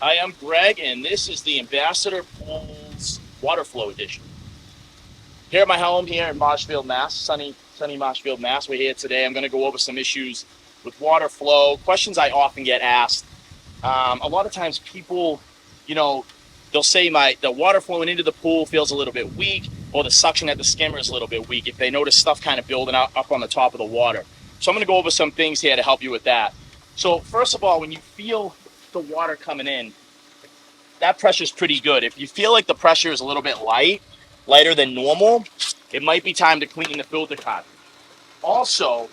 I am Greg, and this is the Ambassador Pools Water Flow Edition. Here at my home here in Marshfield, Mass, sunny Marshfield, Mass. We're here today. I'm going to go over some issues with water flow, questions I often get asked. A lot of times people, they'll say the water flowing into the pool feels a little bit weak, or the suction at the skimmer is a little bit weak if they notice stuff kind of building up on the top of the water. So I'm going to go over some things here to help you with that. So first of all, when you feel the water coming in, that pressure is pretty good. If you feel like the pressure is a little bit lighter than normal, it might be time to clean the filter cartridge. Also,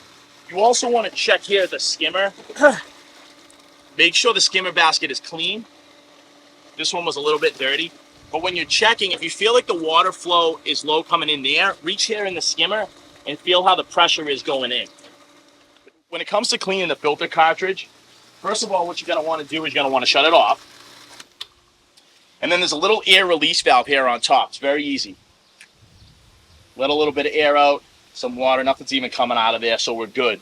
you also want to check here the skimmer. Make sure the skimmer basket is clean. This one was a little bit dirty. But when you're checking, if you feel like the water flow is low coming in there, reach here in the skimmer and feel how the pressure is going in. When it comes to cleaning the filter cartridge, first of all, what you're going to want to do is you're going to want to shut it off. And then there's a little air release valve here on top. It's very easy. Let a little bit of air out, some water, nothing's even coming out of there, so we're good.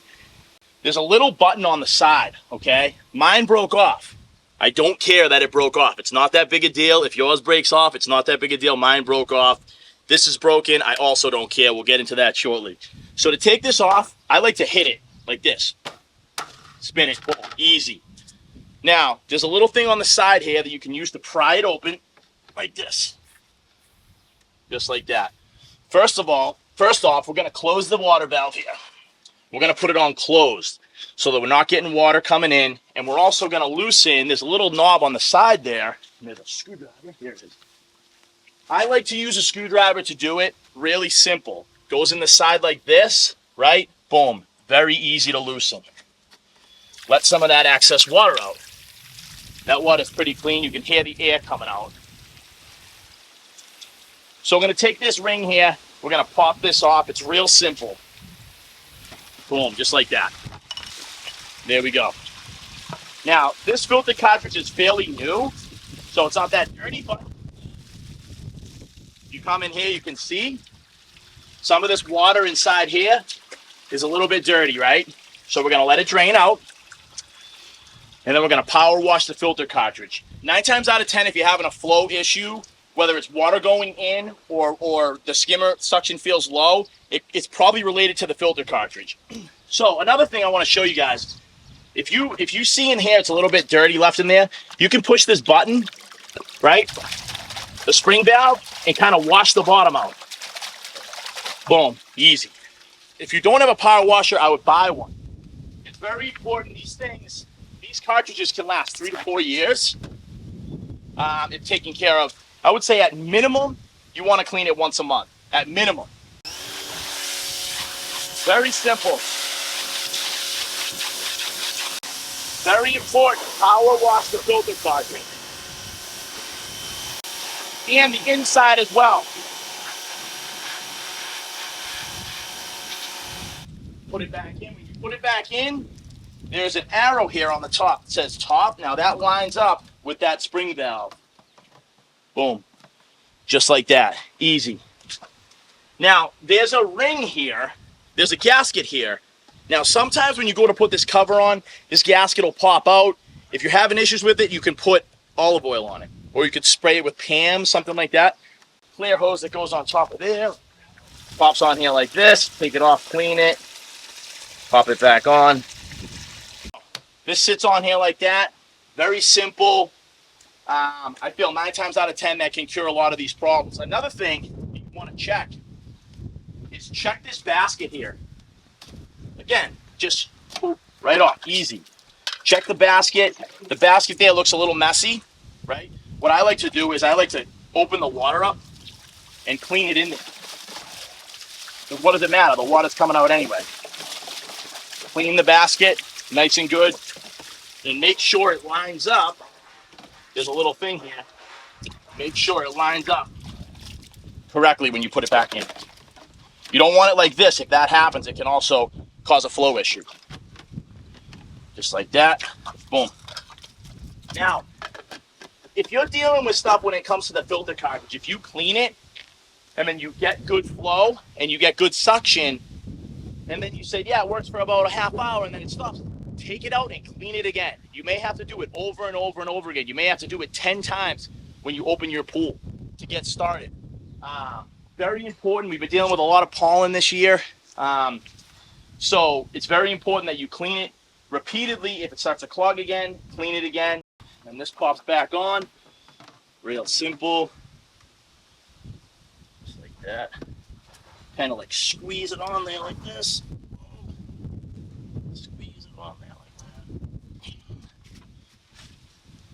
There's a little button on the side, okay? Mine broke off. I don't care that it broke off. It's not that big a deal. If yours breaks off, it's not that big a deal. Mine broke off. This is broken. I also don't care. We'll get into that shortly. So to take this off, I like to hit it like this. Spin it. Boom. Easy. Now, there's a little thing on the side here that you can use to pry it open like this. Just like that. First off, we're going to close the water valve here. We're going to put it on closed so that we're not getting water coming in. And we're also going to loosen, there's a little knob on the side there. And there's a screwdriver. Here it is. I like to use a screwdriver to do it. Really simple. Goes in the side like this, right? Boom. Very easy to loosen. Let some of that excess water out. That water's pretty clean. You can hear the air coming out. So we're going to take this ring here. We're going to pop this off. It's real simple. Boom, just like that. There we go. Now, this filter cartridge is fairly new, so it's not that dirty, but you come in here, you can see some of this water inside here is a little bit dirty, right? So we're going to let it drain out. And then we're going to power wash the filter cartridge. 9 times out of 10, if you're having a flow issue, whether it's water going in or the skimmer suction feels low, it's probably related to the filter cartridge. So another thing I want to show you guys, if you see in here it's a little bit dirty left in there, you can push this button, right? The spring valve, and kind of wash the bottom out. Boom, easy. If you don't have a power washer, I would buy one. It's very important. These cartridges can last 3 to 4 years if taken care of. I would say at minimum, you want to clean it once a month. At minimum. Very simple. Very important. Power wash the filter cartridge. And the inside as well. Put it back in. When you put it back in, there's an arrow here on the top that says top. Now that lines up with that spring valve. Boom. Just like that. Easy. Now, there's a ring here. There's a gasket here. Now, sometimes when you go to put this cover on, this gasket will pop out. If you're having issues with it, you can put olive oil on it. Or you could spray it with Pam, something like that. Clear hose that goes on top of there. Pops on here like this. Take it off, clean it. Pop it back on. This sits on here like that. Very simple. I feel 9 times out of 10 that can cure a lot of these problems. Another thing you want to check is check this basket here. Again, just right off, easy. Check the basket. The basket there looks a little messy, right? What I like to do is I like to open the water up and clean it in there. But what does it matter? The water's coming out anyway. Clean the basket, nice and good. And make sure it lines up. There's a little thing here. Make sure it lines up correctly when you put it back in. You don't want it like this. If that happens, it can also cause a flow issue. Just like that. Boom. Now, if you're dealing with stuff when it comes to the filter cartridge, if you clean it, and then you get good flow, and you get good suction, and then you say, yeah, it works for about a half hour, and then it stops. take it out and clean it again. You may have to do it over and over and over again. You may have to do it 10 times when you open your pool to get started. Very important. We've been dealing with a lot of pollen this year. So it's very important that you clean it repeatedly. If it starts to clog again, clean it again. And this pops back on. Real simple. Just like that. Kind of like squeeze it on there like this. Squeeze it on there like that.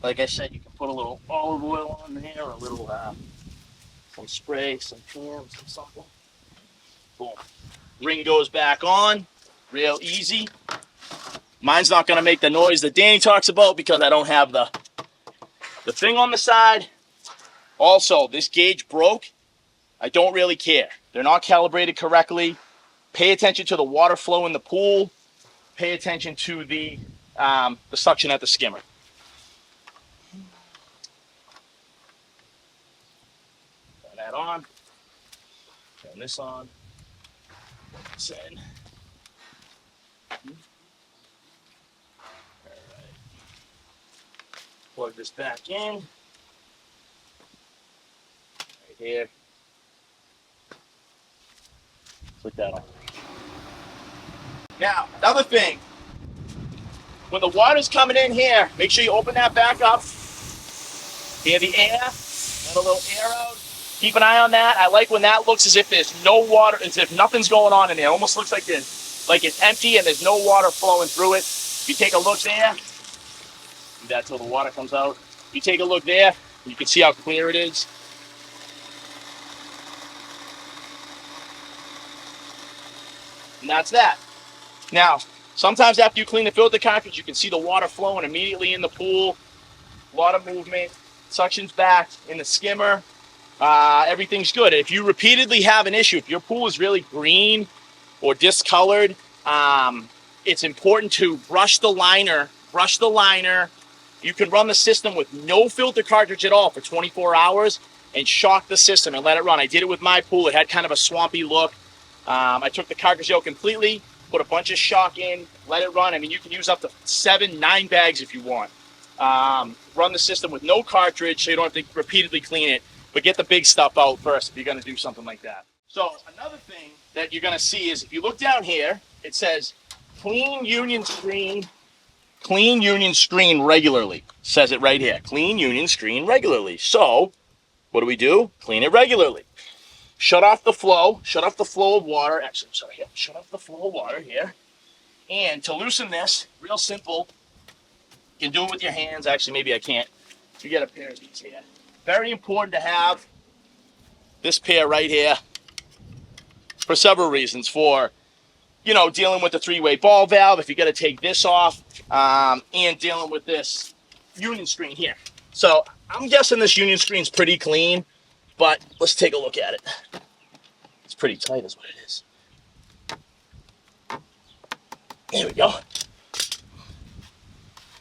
Like I said, you can put a little olive oil on there, or a little some spray, some jam, some something. Boom. Ring goes back on. Real easy. Mine's not going to make the noise that Danny talks about because I don't have the thing on the side. Also, this gauge broke. I don't really care. They're not calibrated correctly. Pay attention to the water flow in the pool. Pay attention to the suction at the skimmer. Turn that on. Turn this on. Put this in. Plug this back in. Right here. Put that on. Now, another thing. When the water's coming in here, make sure you open that back up. Hear the air. Let a little air out. Keep an eye on that. I like when that looks as if there's no water, as if nothing's going on in there. It almost looks like it's empty and there's no water flowing through it. You take a look there. Do that till the water comes out. You take a look there, you can see how clear it is. And that's that. Now, sometimes after you clean the filter cartridge, you can see the water flowing immediately in the pool. A lot of movement. Suction's back in the skimmer. Everything's good. If you repeatedly have an issue, if your pool is really green or discolored, it's important to brush the liner. You can run the system with no filter cartridge at all for 24 hours and shock the system and let it run. I did it with my pool. It had kind of a swampy look. I took the cartridge out completely, put a bunch of shock in, let it run. I mean, you can use up to 7-9 bags if you want. Run the system with no cartridge so you don't have to repeatedly clean it, but get the big stuff out first if you're going to do something like that. So another thing that you're going to see is if you look down here, it says clean union screen regularly. Says it right here. Clean union screen regularly. So, what do? Clean it regularly. Shut off the flow of water. Actually, I'm sorry, shut off the flow of water here. And to loosen this, real simple, you can do it with your hands. Actually, maybe I can't. You get a pair of these here. Very important to have this pair right here for several reasons. For, dealing with the 3-way ball valve, if you got to take this off, and dealing with this union screen here. So I'm guessing this union screen's pretty clean, but let's take a look at it. It's pretty tight is what it is. There we go.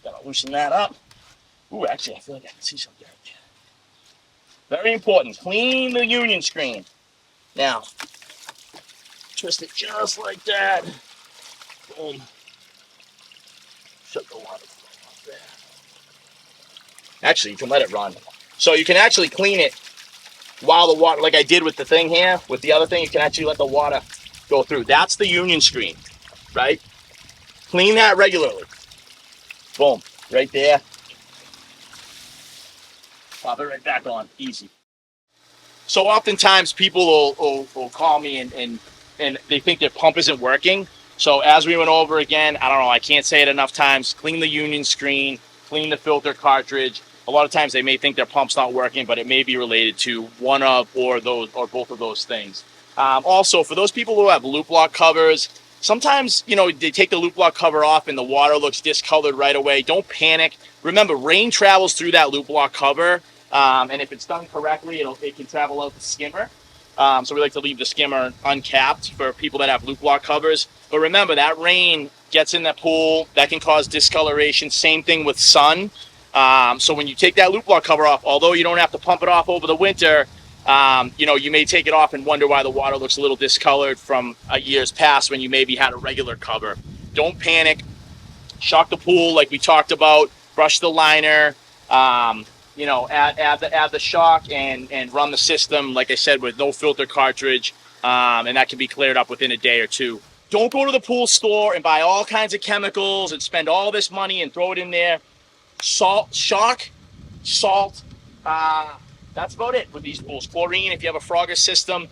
Gotta loosen that up. Ooh, actually, I feel like I can see some dirt. Very important. Clean the union screen. Now, twist it just like that. Boom. Shut the water flow up there. Actually, you can let it run. So you can actually clean it while the water, like I did with the thing here, with the other thing, you can actually let the water go through. That's the union screen, right? Clean that regularly. Boom, right there. Pop it right back on, easy. So oftentimes people will call me and they think their pump isn't working. So as we went over again, I don't know, I can't say it enough times, clean the union screen, clean the filter cartridge. A lot of times they may think their pump's not working, but it may be related to one of or both of those things. Also, for those people who have loop lock covers, sometimes, they take the loop lock cover off and the water looks discolored right away. Don't panic. Remember, rain travels through that loop lock cover, and if it's done correctly, it can travel out the skimmer. So we like to leave the skimmer uncapped for people that have loop lock covers. But remember, that rain gets in the pool. That can cause discoloration. Same thing with sun. So when you take that loop lock cover off, although you don't have to pump it off over the winter, you may take it off and wonder why the water looks a little discolored from years past when you maybe had a regular cover. Don't panic. shock the pool like we talked about, brush the liner, you know, add the shock and run the system, like I said, with no filter cartridge, and that can be cleared up within a day or two. Don't go to the pool store and buy all kinds of chemicals and spend all this money and throw it in there. Shock, salt, that's about it with these pools. Chlorine, if you have a Frogger system,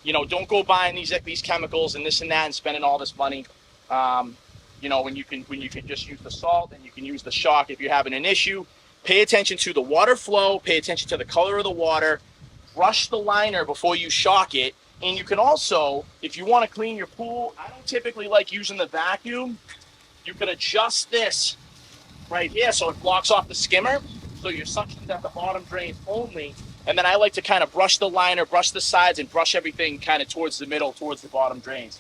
you know, don't go buying these chemicals and this and that and spending all this money. You know, when you can just use the salt and you can use the shock if you're having an issue. Pay attention to the water flow, pay attention to the color of the water, brush the liner before you shock it. And you can also, if you want to clean your pool, I don't typically like using the vacuum. You can adjust this right here so it blocks off the skimmer. So your suction's at the bottom drains only. And then I like to kind of brush the liner, brush the sides, and brush everything kind of towards the middle, towards the bottom drains.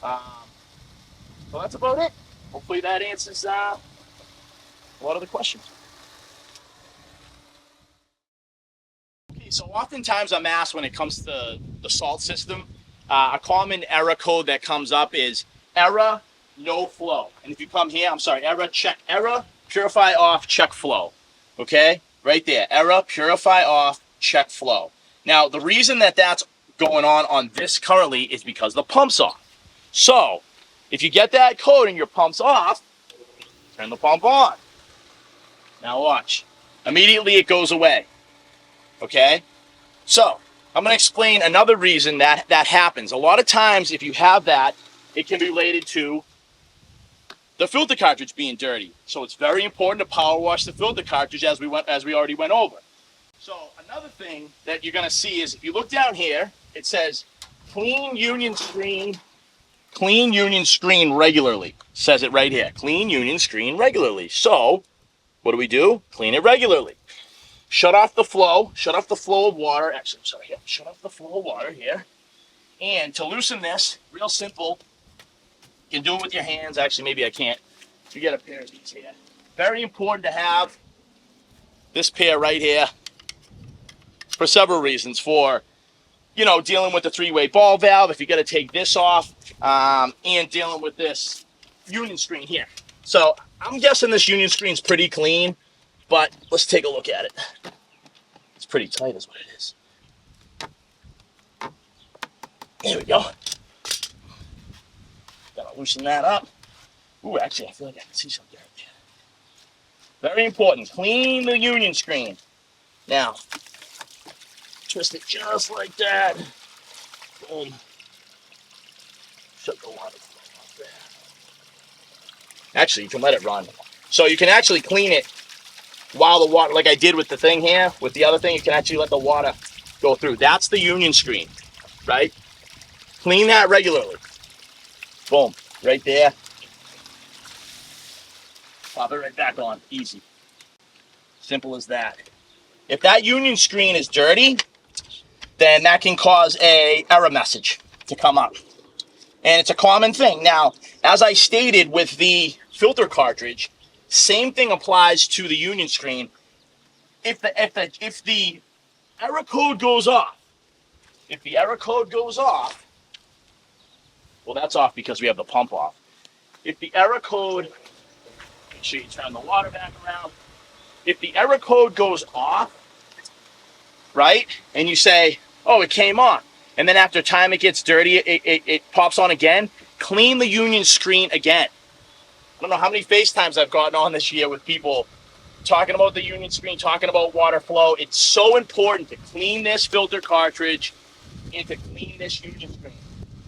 So that's about it. Hopefully that answers a lot of the questions. Okay, so oftentimes I'm asked when it comes to the salt system, a common error code that comes up is error, no flow. And if you come here, I'm sorry, error, check error, purify off, check flow. Okay, right there, error, purify off, check flow. Now, the reason that that's going on this currently is because the pump's off. So, if you get that code and your pump's off, turn the pump on. Now watch. Immediately it goes away. Okay? So, I'm going to explain another reason that happens. A lot of times, if you have that, it can be related to the filter cartridge being dirty. So it's very important to power wash the filter cartridge as we already went over. So another thing that you're going to see is if you look down here, it says clean union screen regularly. Says it right here. Clean union screen regularly. So what do? Clean it regularly. Shut off the flow of water. Actually, I'm sorry, shut off the flow of water here. And to loosen this, real simple, you can do it with your hands. Actually, maybe I can't. You get a pair of these here. Very important to have this pair right here for several reasons. For, you know, dealing with the three-way ball valve, if you got to take this off, and dealing with this union screen here. So I'm guessing this union screen's pretty clean, but let's take a look at it. It's pretty tight is what it is. There we go. Gotta loosen that up. Ooh, actually, I feel like I can see some dirt there. Very important. Clean the union screen. Now, twist it just like that. Boom. Shut the water flow off there. Actually, you can let it run. So you can actually clean it while the water, like I did with the thing here, with the other thing, you can actually let the water go through. That's the union screen, right? Clean that regularly. Boom, right there. Pop it right back on, easy. Simple as that. If that union screen is dirty, then that can cause a error message to come up. And it's a common thing. Now, as I stated with the filter cartridge, same thing applies to the union screen. If the error code goes off, well, that's off because we have the pump off. If the error code, make sure you turn the water back around. If the error code goes off, right, and you say, oh, it came on, and then after time it gets dirty, it pops on again, clean the union screen again. I don't know how many FaceTimes I've gotten on this year with people talking about the union screen, talking about water flow. It's so important to clean this filter cartridge and to clean this union screen.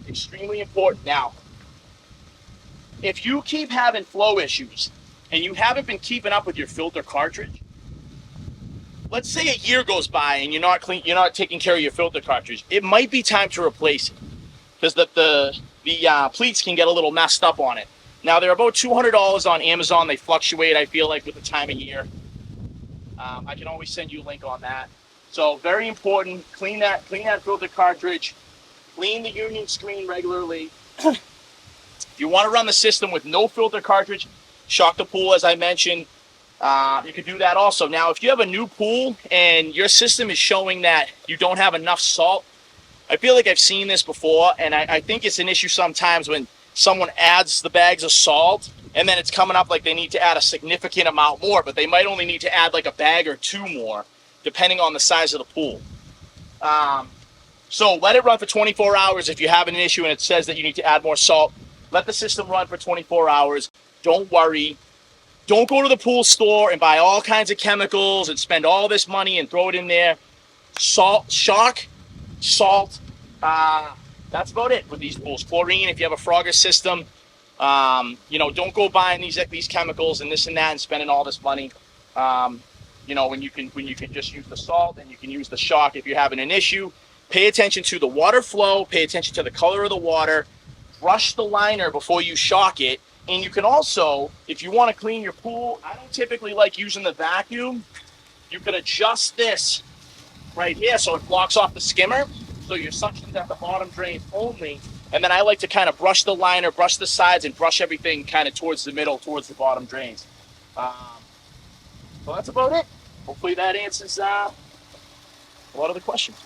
Extremely important. Now, if you keep having flow issues and you haven't been keeping up with your filter cartridge, let's say a year goes by and you're not taking care of your filter cartridge, it might be time to replace it because the pleats can get a little messed up on it. Now, they're about $200 on Amazon. They fluctuate, I feel like, with the time of year. I can always send you a link on that. So very important, clean that filter cartridge, clean the union screen regularly. If you want to run the system with no filter cartridge, shock the pool, as I mentioned. You could do that also. Now, if you have a new pool and your system is showing that you don't have enough salt, I feel like I've seen this before, and I think it's an issue sometimes when someone adds the bags of salt, and then it's coming up like they need to add a significant amount more, but they might only need to add like a bag or two more, depending on the size of the pool. So let it run for 24 hours. If you have an issue and it says that you need to add more salt, let the system run for 24 hours. Don't worry. Don't go to the pool store and buy all kinds of chemicals and spend all this money and throw it in there. Salt, shock, salt. That's about it with these pools. Chlorine, if you have a Frogger system, don't go buying these chemicals and this and that and spending all this money. When you can just use the salt and you can use the shock if you're having an issue. Pay attention to the water flow. Pay attention to the color of the water. Brush the liner before you shock it. And you can also, if you want to clean your pool, I don't typically like using the vacuum. You can adjust this right here so it blocks off the skimmer. So your suction's at the bottom drain only. And then I like to kind of brush the liner, brush the sides, and brush everything kind of towards the middle, towards the bottom drains. So that's about it. Hopefully that answers a lot of the questions.